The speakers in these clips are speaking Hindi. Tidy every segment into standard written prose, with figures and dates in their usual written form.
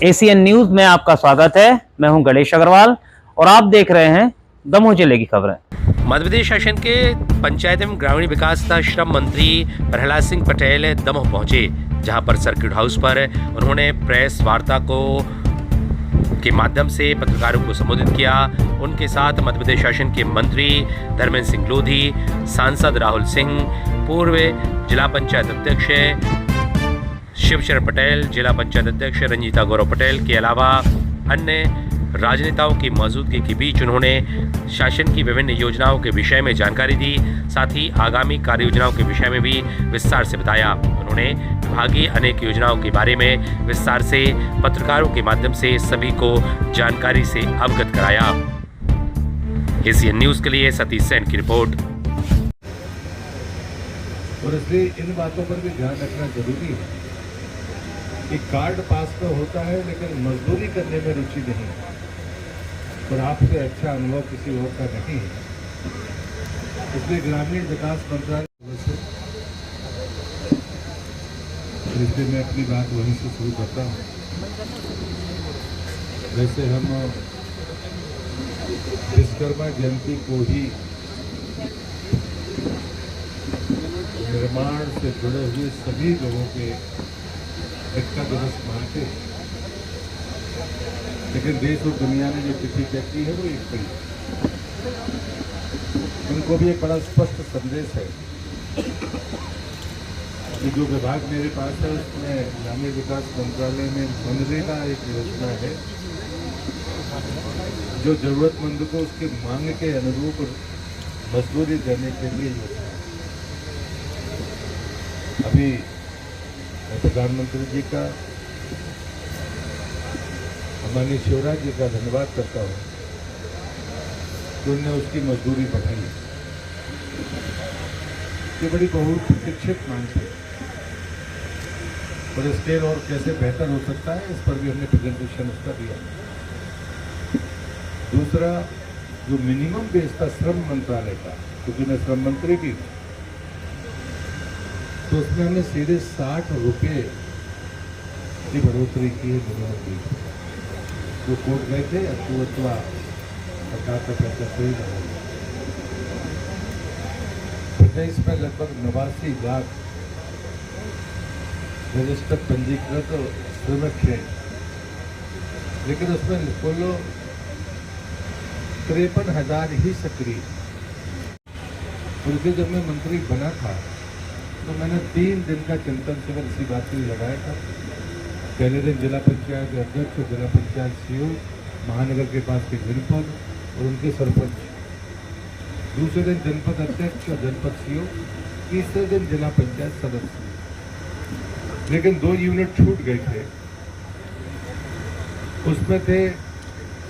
एसीएन न्यूज में आपका स्वागत है। मैं हूं गणेश अग्रवाल और आप देख रहे हैं दमोह जिले की खबरें। मध्य प्रदेश शासन के पंचायत एवं ग्रामीण विकास तथा श्रम मंत्री प्रहलाद सिंह पटेल दमोह पहुंचे, जहां पर सर्किट हाउस पर उन्होंने प्रेस वार्ता के माध्यम से पत्रकारों को संबोधित किया। उनके साथ मध्य प्रदेश शासन के मंत्री धर्मेंद्र सिंह लोधी, सांसद राहुल सिंह, पूर्व जिला पंचायत अध्यक्ष शिवशरण पटेल, जिला पंचायत अध्यक्ष रंजीता गौरव पटेल के अलावा अन्य राजनेताओं की मौजूदगी के बीच उन्होंने शासन की विभिन्न योजनाओं के विषय में जानकारी दी। साथ ही आगामी कार्य योजनाओं के विषय में भी विस्तार से बताया। उन्होंने विभागीय अनेक योजनाओं के बारे में विस्तार से पत्रकारों के माध्यम से सभी को जानकारी से अवगत कराया। एसीएन न्यूज के लिए सतीश सेन की रिपोर्ट। और इसलिए इन बातों पर भी ध्यान रखना जरूरी है कि कार्ड पास तो होता है लेकिन मजदूरी करने में रुचि नहीं है, और आपसे अच्छा अनुभव किसी और का नहीं है। इसलिए ग्रामीण विकास मंत्रालय से इसलिए मैं अपनी बात वहीं से शुरू करता हूँ। वैसे हम विश्वकर्मा जयंती को ही निर्माण से जुड़े हुए सभी लोगों के का दिवस मानते हैं, लेकिन देश और दुनिया ने जो तिथि तय की है वो एक ही। उनको भी एक बड़ा स्पष्ट संदेश है कि जो विभाग मेरे पास है उसमें ग्रामीण विकास मंत्रालय में मनरेगा एक योजना है जो जरूरतमंद को उसके मांग के अनुरूप मजदूरी देने के लिए योजना है। अभी प्रधानमंत्री जी का, माननीय शिवराज जी का धन्यवाद करता हूँ कि उन्होंने उसकी मजदूरी बढ़ाई। ये बड़ी बहुत शिक्षित मांग थी और स्केल और कैसे बेहतर हो सकता है इस पर भी हमने प्रेजेंटेशन उसका दिया। दूसरा, जो मिनिमम बेस था श्रम मंत्रालय का, क्योंकि मैं श्रम मंत्री भी हूँ, तो उसमें हमने सीधे 60 रुपये की बढ़ोतरी की है मिनिमम बेस। जो कोर्ट गए थे अथवा सरकार का पैसा सही रहा। प्रदेश में लगभग 89 लाख रजिस्टर्ड पंजीकृत श्रमिक थे, लेकिन उसमें कुल 53,000 ही सक्रिय। उनके जब मैं मंत्री बना था तो मैंने 3 दिन का चिंतन शिविर इसी बात के लिए लगाया था। पहले दिन जिला पंचायत अध्यक्ष, जिला पंचायत सीईओ, महानगर के पास के जनपद और उनके सरपंच, दूसरे दिन जनपद अध्यक्ष और जनपद सीईओ, तीसरे दिन जिला पंचायत सदस्य। लेकिन 2 यूनिट छूट गए थे, उसमें थे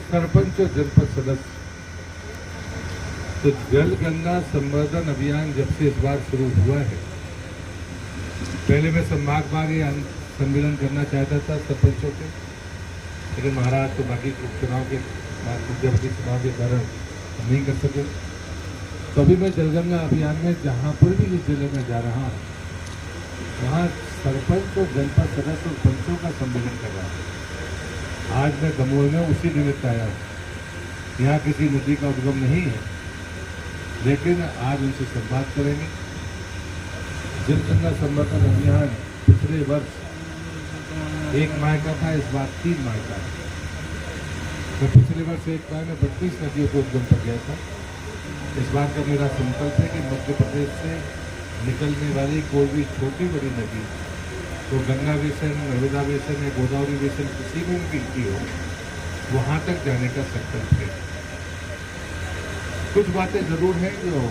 सरपंच और जनपद सदस्य। तो जल गंगा संवर्धन अभियान जब से इस बार शुरू हुआ है, पहले मैं संभाग सम्मेलन करना चाहता था सरपंचों के, लेकिन महाराज तो बाकी उपचुनाव के मध्यवर्ती चुनाव के कारण नहीं कर सके। तो अभी मैं जलगंगा अभियान में जहाँ पर भी इस जिले में जा रहा हूँ वहाँ सरपंच और जनपद सदस्य और पंचों का सम्मेलन कर रहा हूँ। आज मैं दमोह में उसी निमित्त आया हूँ। यहाँ किसी नदी का उद्गम नहीं है, लेकिन आज उनसे संवाद करेंगे। जलगंगा संवर्धन अभियान पिछले वर्ष 1 माह का था, इस बार 3 माह का है। तो पिछले वर्ष 1 माह में 32 नदियों को उद्गम कर गया था। इस बार का मेरा संकल्प है कि मध्य प्रदेश से निकलने वाली कोई भी छोटी बड़ी नदी, तो गंगा बेसिन, नर्मदा बेसिन या गोदावरी बेसिन किसी में भी गिरती हो, वहाँ तक जाने का संकल्प है। कुछ बातें जरूर हैं जो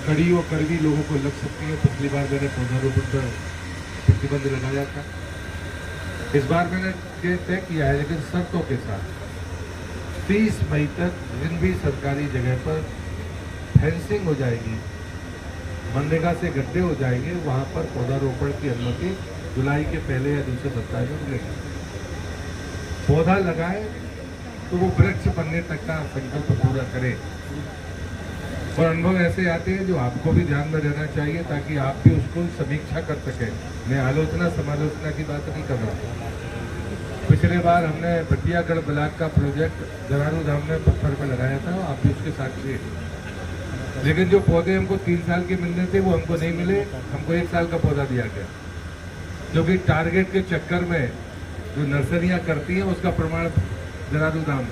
कड़ी और कड़वी लोगों को लग सकती है। पिछली बार मैंने पौधारोपण पर प्रतिबंध लगाया था, इस बार मैंने तय किया है, लेकिन शर्तों के साथ 30 मई तक जिन भी सरकारी जगह पर फेंसिंग हो जाएगी, मनरेगा से गड्ढे हो जाएंगे, वहाँ पर पौधारोपण की अनुमति जुलाई के पहले या दूसरे सप्ताह में मिलेगी। पौधा लगाए तो वो वृक्ष बनने तक का संकल्प पूरा करे। और अनुभव ऐसे आते हैं जो आपको भी ध्यान में रहना चाहिए, ताकि आप भी उसको समीक्षा कर सकें। मैं आलोचना समालोचना की बात नहीं कर रहा। पिछले बार हमने बटियागढ़ ब्लॉक का प्रोजेक्ट जरारू धाम में पत्थर पे लगाया था, आप भी उसके साक्षी हैं। लेकिन जो पौधे हमको 3 साल के मिलने थे वो हमको नहीं मिले, हमको 1 साल का पौधा दिया गया, क्योंकि टारगेट के चक्कर में जो नर्सरियां करती हैं उसका प्रमाण जरारू धाम,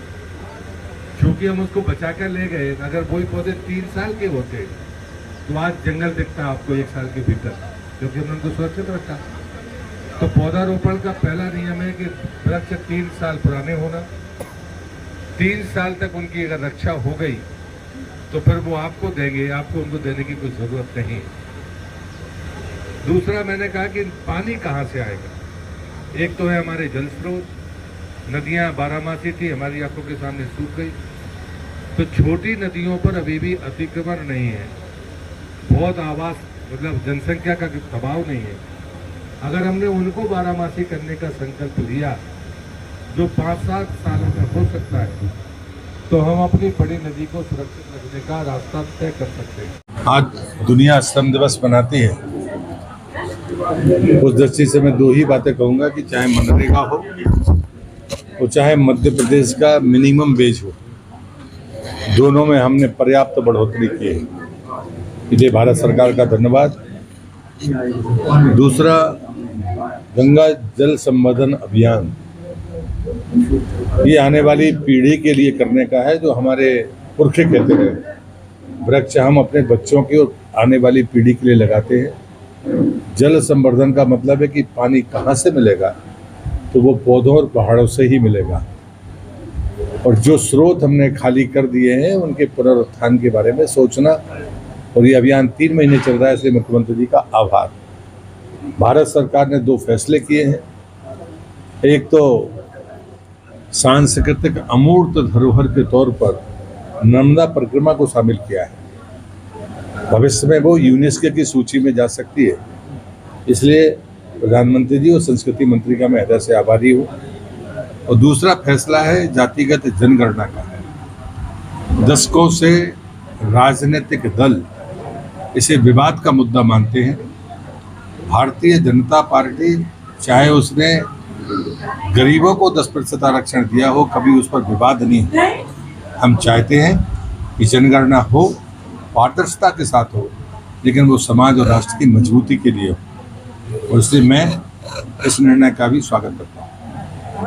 क्योंकि हम उसको बचा कर ले गए। अगर वही पौधे 3 साल के होते तो आज जंगल दिखता आपको 1 साल के भीतर, क्योंकि हमने उनको सुरक्षित रखा। तो पौधारोपण का पहला नियम है कि वृक्ष 3 साल पुराने होना, 3 साल तक उनकी अगर रक्षा हो गई तो फिर वो आपको देंगे, आपको उनको देने की कोई जरूरत नहीं। दूसरा मैंने कहा कि पानी कहाँ से आएगा। एक तो है हमारे जल स्रोत, नदियाँ 12मासी थी, हमारी आंखों के सामने सूख गई। तो छोटी नदियों पर अभी भी अतिक्रमण नहीं है, बहुत आवास मतलब जनसंख्या का दबाव नहीं है। अगर हमने उनको 12मासी करने का संकल्प लिया जो 5-7 सालों में हो सकता है, तो हम अपनी बड़ी नदी को सुरक्षित रखने का रास्ता तय कर सकते हैं। आज दुनिया श्रम दिवस मनाती है। उस दृष्टि से मैं 2 ही बातें कहूँगा कि चाहे मनरेगा हो और चाहे मध्य प्रदेश का मिनिमम वेज हो, दोनों में हमने पर्याप्त बढ़ोतरी की है, इसलिए भारत सरकार का धन्यवाद। दूसरा, गंगा जल संवर्धन अभियान ये आने वाली पीढ़ी के लिए करने का है, जो हमारे पुरखे कहते रहे। वृक्ष हम अपने बच्चों की और आने वाली पीढ़ी के लिए लगाते हैं। जल संवर्धन का मतलब है कि पानी कहाँ से मिलेगा, तो वो पौधों और पहाड़ों से ही मिलेगा। और जो स्रोत हमने खाली कर दिए हैं उनके पुनरुत्थान के बारे में सोचना, और ये अभियान 3 महीने चल रहा है, इसलिए मुख्यमंत्री जी का आभार। भारत सरकार ने 2 फैसले किए हैं। एक तो सांस्कृतिक अमूर्त धरोहर के तौर पर नर्मदा परिक्रमा को शामिल किया है, भविष्य में वो यूनेस्को की सूची में जा सकती है। इसलिए प्रधानमंत्री जी और संस्कृति मंत्री का मैं हृदय से आभारी हूँ। और दूसरा फैसला है जातिगत जनगणना का। दशकों से राजनीतिक दल इसे विवाद का मुद्दा मानते हैं। भारतीय जनता पार्टी चाहे उसने गरीबों को 10% आरक्षण दिया हो, कभी उस पर विवाद नहीं है। हम चाहते हैं कि जनगणना हो, पारदर्शिता के साथ हो, लेकिन वो समाज और राष्ट्र की मजबूती के लिए हो, और इसलिए मैं इस निर्णय का भी स्वागत करता हूँ।